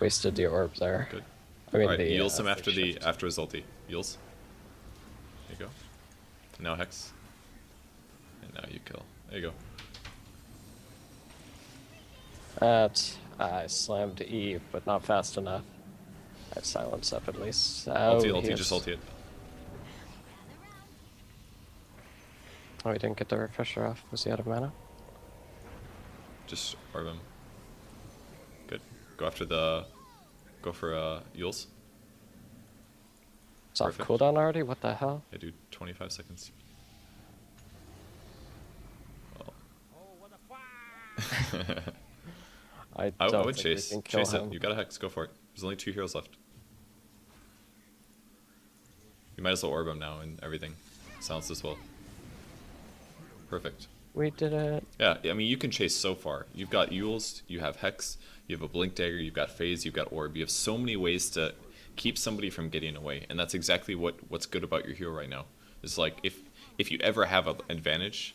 Wasted the orb there. Good. I mean, Alright, the, Eul's him after free shift. after his ulti. Eul's. There you go. Now Hex. And now you kill. There you go. I slammed E, but not fast enough. I have silence up at least. Ulti, just ulti it. Oh, he didn't get the refresher off. Was he out of mana? Just orb him. Good. Go after the. Go for Eul's. It's off Perfect. cooldown already? What the hell? Yeah, dude. 25 seconds. Well. I I don't would think we chase. can kill Chase him. it. You got a Hex. Go for it. There's only 2 heroes left. You might as well orb him now and everything. Silence as well. Perfect. We did it. Yeah, I mean, you can chase so far. You've got Eul's, you have Hex, you have a Blink Dagger, you've got Phase, you've got Orb. You have so many ways to keep somebody from getting away, and that's exactly what's good about your hero right now. It's like, if you ever have an advantage,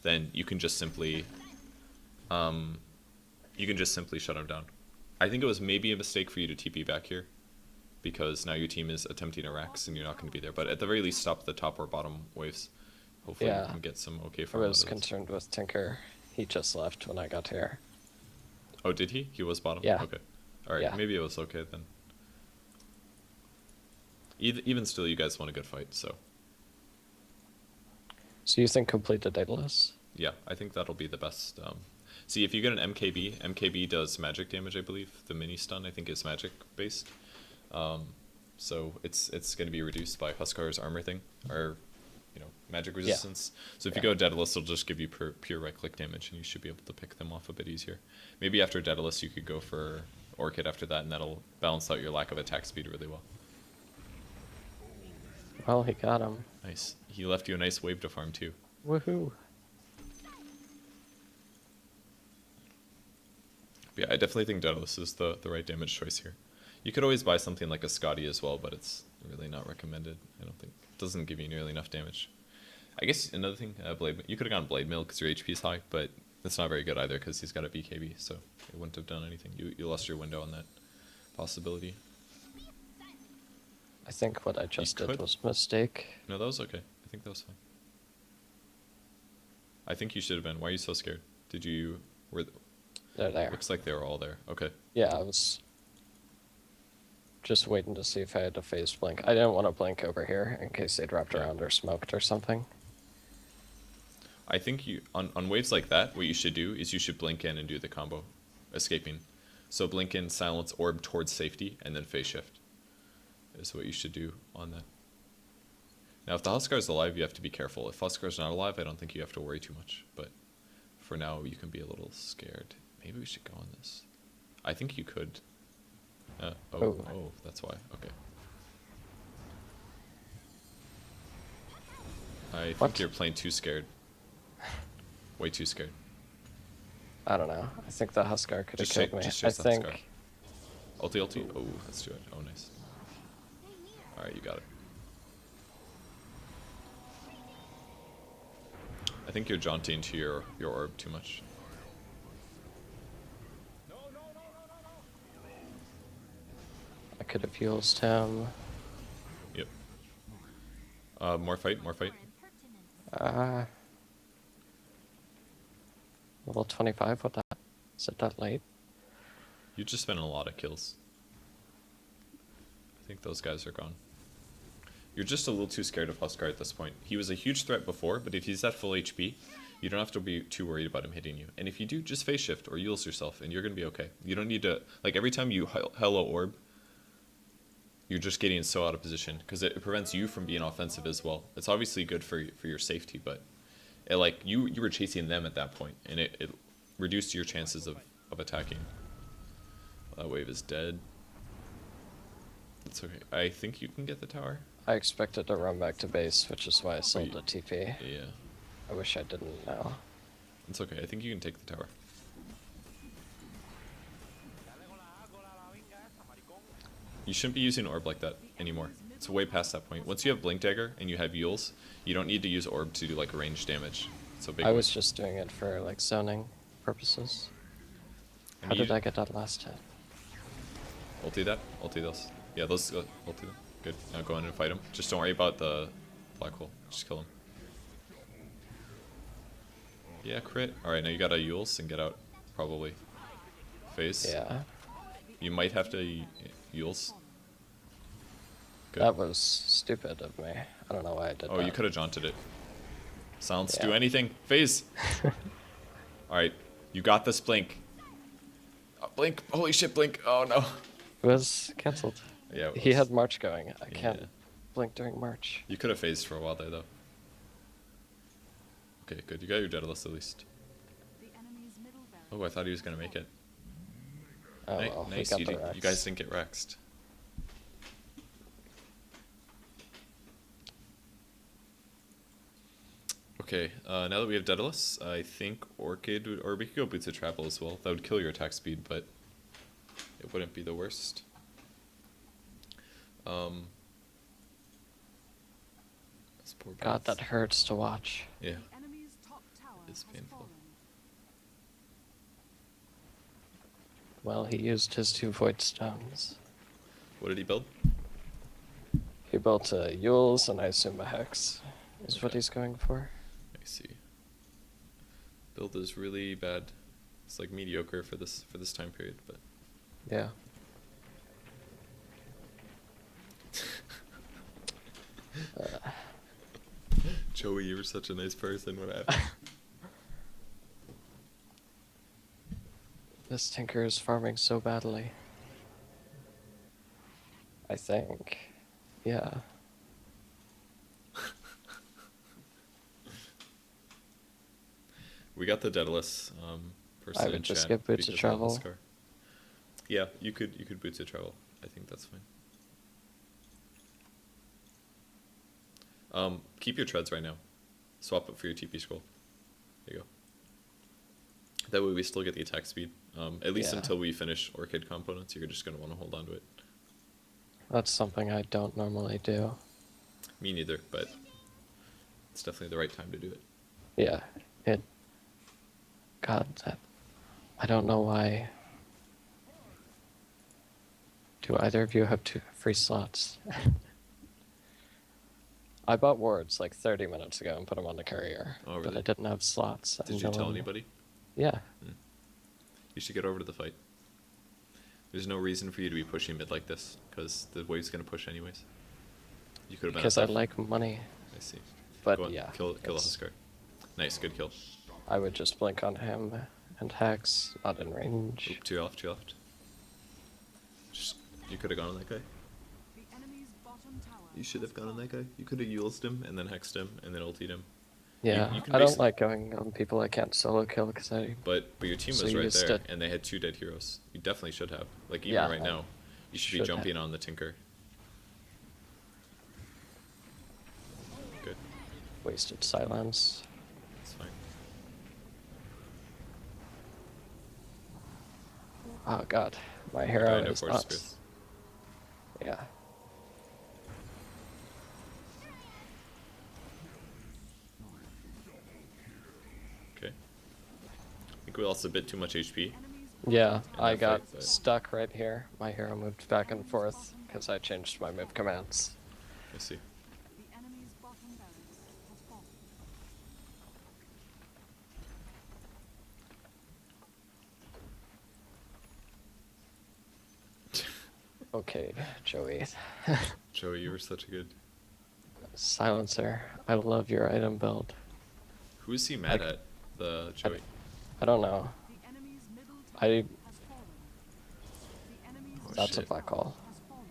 then you can just simply shut him down. I think it was maybe a mistake for you to TP back here, because now your team is attempting a Rax, and you're not going to be there. But at the very least, stop the top or bottom waves. Hopefully Yeah. you can get some okay I farm out was of this. concerned with Tinker. He just left when I got here. Oh, did he? He was bottom? Yeah. Okay. Alright, Yeah. maybe it was okay then. Even still, you guys won a good fight, so. So you think complete the Daedalus? Yeah, I think that'll be the best. See, if you get an MKB, MKB does magic damage, I believe. The mini stun, I think, is magic based. So it's going to be reduced by Huskar's armor thing, or magic resistance. So if you go Daedalus, it'll just give you pure right click damage, and you should be able to pick them off a bit easier. Maybe after Daedalus, you could go for Orchid after that, and that'll balance out your lack of attack speed really well. Well, he got him. Nice. He left you a nice wave to farm too. Woohoo. But yeah, I definitely think Daedalus is the right damage choice here. You could always buy something like a Scotty as well, but it's really not recommended. I don't think it doesn't give you nearly enough damage. I guess another thing, Blade. You could have gone Blade Mill because your HP is high, but that's not very good either because he's got a BKB, so it wouldn't have done anything. You lost your window on that possibility. I think what I just did could. was a mistake. No, that was okay. I think that was fine. I think you should have been. Why are you so scared? Did you? They're there. Looks like they were all there. Okay. Yeah, I was just waiting to see if I had to phase blink. I didn't want to blink over here in case they dropped Yeah. around or smoked or something. I think you on waves like that, what you should do is you should blink in and do the combo, escaping. So blink in, silence, orb towards safety, and then phase shift. Is what you should do on that. Now, if the Huskar's alive, you have to be careful. If Huskar's not alive, I don't think you have to worry too much. But for now, you can be a little scared. Maybe we should go on this. I think you could. Oh, that's why. Okay. I think What? you're playing too scared. Way too scared. I don't know. I think the Huskar could have Just killed me. just I chase the think. Huskar. Ulti. Oh, let's do it. Oh, nice. Alright, you got it. I think you're jaunting to your orb too much. I could have used him. Yep. More fight. Level 25, what that? Is it that late? You just spent a lot of kills. I think those guys are gone. You're just a little too scared of Huskar at this point. He was a huge threat before, but if he's at full HP, you don't have to be too worried about him hitting you. And if you do, just phase shift or Yules yourself, and you're going to be okay. You don't need to... Like, every time you hello orb, you're just getting so out of position, because it prevents you from being offensive as well. It's obviously good for your safety, but it, like, you were chasing them at that point, and it reduced your chances of attacking. That wave is dead. It's okay. I think you can get the tower. I expected to run back to base, which is why I sold you- the TP. Yeah. I wish I didn't now. It's okay. I think you can take the tower. You shouldn't be using orb like that anymore. It's way past that point. Once you have blink dagger and you have Yules, you don't need to use orb to do like range damage. So big. I was just doing it for like zoning purposes. How did I get that last hit? Ulti that? Ulti those. Yeah, those ulti them. Good. Now go in and fight him. Just don't worry about the black hole. Just kill him. Yeah, crit. Alright, now you gotta Yules and get out. Probably. Phase. Yeah. You might have to Yules. Good. That was stupid of me. I don't know why I did that. Oh, you could have jaunted it. Silence, do Yeah. anything. Phase. Alright, you got this blink. Blink. Holy shit, blink. Oh no. It was cancelled. Yeah, it He was. had March going. I can't Yeah. blink during March. You could have phased for a while there though. Okay, good. You got your Daedalus at least. The enemy's middle barracks. Oh, I thought he was gonna make it. Oh well, we Nice, got you, the you Rex. guys didn't get Rexed. Okay, now that we have Daedalus, I think Orchid, or we could go Boots of Travel as well. That would kill your attack speed, but it wouldn't be the worst. That's poor God, Boots. that hurts to watch. Yeah, The enemy's top tower It's has painful. fallen. Well, he used his 2 Void Stones. what did he build? He built a Yules and I assume a Hex. Is what Okay. he's going for. I see. Build is really bad. It's like mediocre for this time period, but Yeah. Joey, you were such a nice person. What happened? This Tinker is farming so badly. I think. Yeah. We got the Daedalus person I would in just chat get Boots of because Travel. Huskar. Yeah, you could Boots of Travel. I think that's fine. Keep your treads right now. Swap it for your TP scroll. There you go. That way we still get the attack speed. At least Yeah. until we finish Orchid components, you're just gonna want to hold on to it. That's something I don't normally do. Me neither, but it's definitely the right time to do it. Yeah. God, that. I don't know why. Do either of you have 2 free slots? I bought wards like 30 minutes ago and put them on the courier. Oh, But really? I didn't have slots. and Did you no tell one- anybody? Yeah. You should get over to the fight. There's no reason for you to be pushing mid like this, because the wave's gonna push anyways. You could have been. Because up I there. like money. I see. But Go on, yeah. kill the it's- Huskar. Nice, good kill. I would just blink on him and Hex, not in range. Oop, to your left, to your left. Just, you could have gone on that guy. The enemy's bottom tower You should have gone on that guy. You could have ulted him and then hexed him and then ultied him. Yeah, you can I don't basi- like going on people I can't solo kill because I But your team So was you right just there, did- and they had 2 dead heroes. You definitely should have. Like even Yeah, right I now, you should be should jumping have. on the Tinker. Good. wasted silence. It's fine. Oh god, my I hero know is Force not. Spirits. Yeah. Okay. I think we lost a bit too much HP. Yeah, In I that got fight, but- stuck right here. My hero moved back and forth because I changed my move commands. I see. The enemy's bottom barracks has fallen. Okay, Joey. Joey, you were such a good. Silencer. I love your item build. Who is he mad Like- at? The Joey. I don't know. The enemy's middle I- tower has fallen. The enemy's Oh, That's shit. a black hole. has fallen.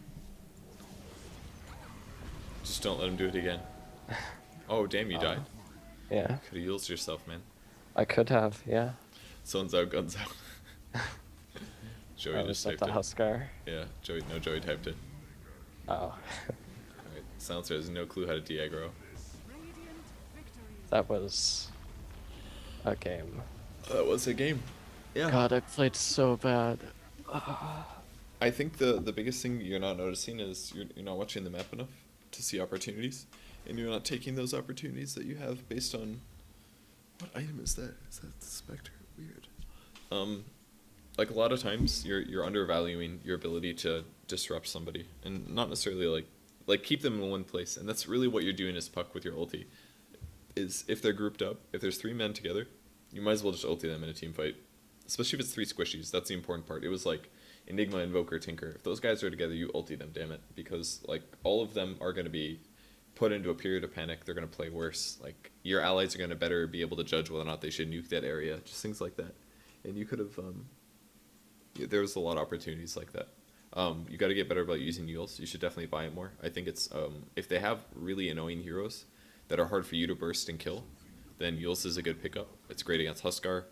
Just don't let him do it again. Oh damn, you died. Yeah, Could have used yourself, man. I could have. Yeah. Sun's out, guns out. Joey I just was at typed the it. Huskar. Yeah, Joey typed it. Oh, Alright, Silencer has no clue how to de-aggro. Radiant victory. that was a game. That was a game. Yeah. God, I played so bad. I think the biggest thing you're not noticing is you're not watching the map enough to see opportunities, and you're not taking those opportunities that you have based on what item is that? Is that the Spectre? Weird. Like a lot of times you're undervaluing your ability to disrupt somebody, and not necessarily like keep them in one place, and that's really what you're doing as Puck with your ulti. Is if they're grouped up, if there's 3 men together, you might as well just ulti them in a team fight. Especially if it's 3 squishies, that's the important part. It was like Enigma, Invoker, Tinker. If those guys are together, you ulti them, damn it. Because like all of them are gonna be put into a period of panic, they're gonna play worse. Like your allies are gonna better be able to judge whether or not they should nuke that area, just things like that. And you could have there was a lot of opportunities like that. You got to get better about using Yules. You should definitely buy it more. I think it's if they have really annoying heroes that are hard for you to burst and kill, then Yules is a good pickup. It's great against Huskar.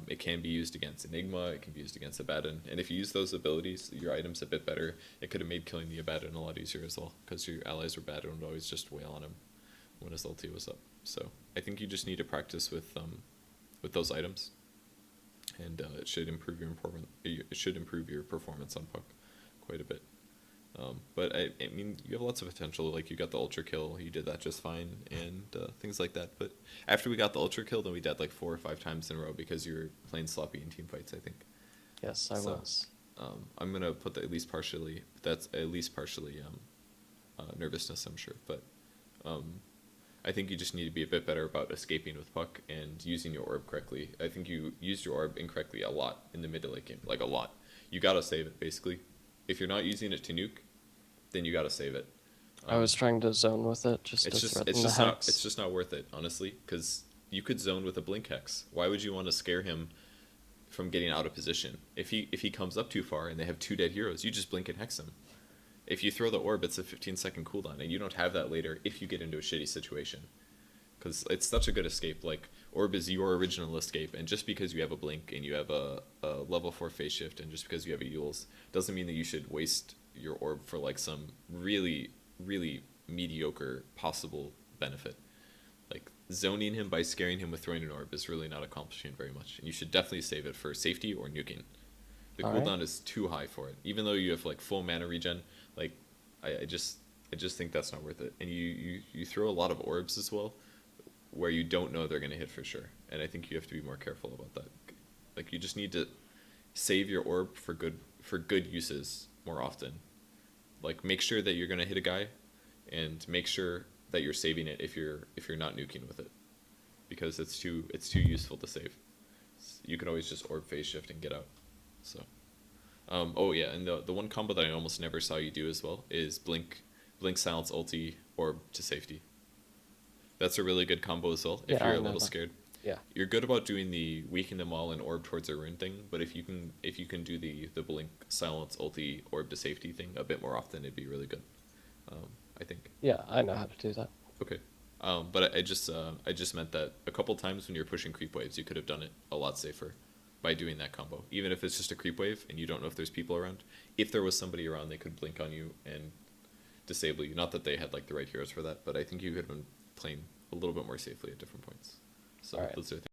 It can be used against Enigma. It can be used against Abaddon. And if you use those abilities, your item's a bit better. It could have made killing the Abaddon a lot easier as well, because your allies were bad and would always just wail on him when his ulti was up. So I think you just need to practice with those items, and it should improve your performance. It should improve your performance on Puck quite a bit. But I mean, you have lots of potential. Like you got the ultra kill, you did that just fine, and things like that. But after we got the ultra kill, then we died like 4 or 5 times in a row because you were playing sloppy in team fights, I think. Yes, I So, was. I'm gonna put that at least partially. That's at least partially nervousness, I'm sure. But I think you just need to be a bit better about escaping with Puck and using your orb correctly. I think you used your orb incorrectly a lot in the mid to late game, like a lot. You gotta save it basically. If you're not using it to nuke, then you gotta save it. I was trying to zone with it just It's to just threaten it's the just hex. it's just not worth it, honestly, because you could zone with a blink hex. Why would you want to scare him from getting out of position? If he comes up too far and they have 2 dead heroes, you just blink and hex him. If you throw the orb, it's a 15-second cooldown, and you don't have that later if you get into a shitty situation. Because it's such a good escape. Like, orb is your original escape, and just because you have a blink and you have a level 4 phase shift, and just because you have a Yules, doesn't mean that you should waste your orb for like some really, really mediocre possible benefit. Like, zoning him by scaring him with throwing an orb is really not accomplishing very much, and you should definitely save it for safety or nuking. The All right. cooldown is too high for it. Even though you have like full mana regen, like I just think that's not worth it. And you throw a lot of orbs as well, where you don't know they're gonna hit for sure. And I think you have to be more careful about that. Like you just need to save your orb for good uses more often. Like make sure that you're gonna hit a guy, and make sure that you're saving it if you're not nuking with it, because it's too useful to save. You can always just orb phase shift and get out. So, oh yeah, and the one combo that I almost never saw you do as well is blink silence ulti orb to safety. That's a really good combo as well if Yeah, you're I a know little that. scared. Yeah. You're good about doing the weaken them all and orb towards a rune thing, but if you can do the blink silence ulti orb to safety thing a bit more often, it'd be really good. I think. Yeah, I know how to do that. Okay. But I just meant that a couple times when you're pushing creep waves, you could have done it a lot safer by doing that combo. Even if it's just a creep wave and you don't know if there's people around. If there was somebody around, they could blink on you and disable you. Not that they had like the right heroes for that, but I think you could have been playing a little bit more safely at different points. So All right. those are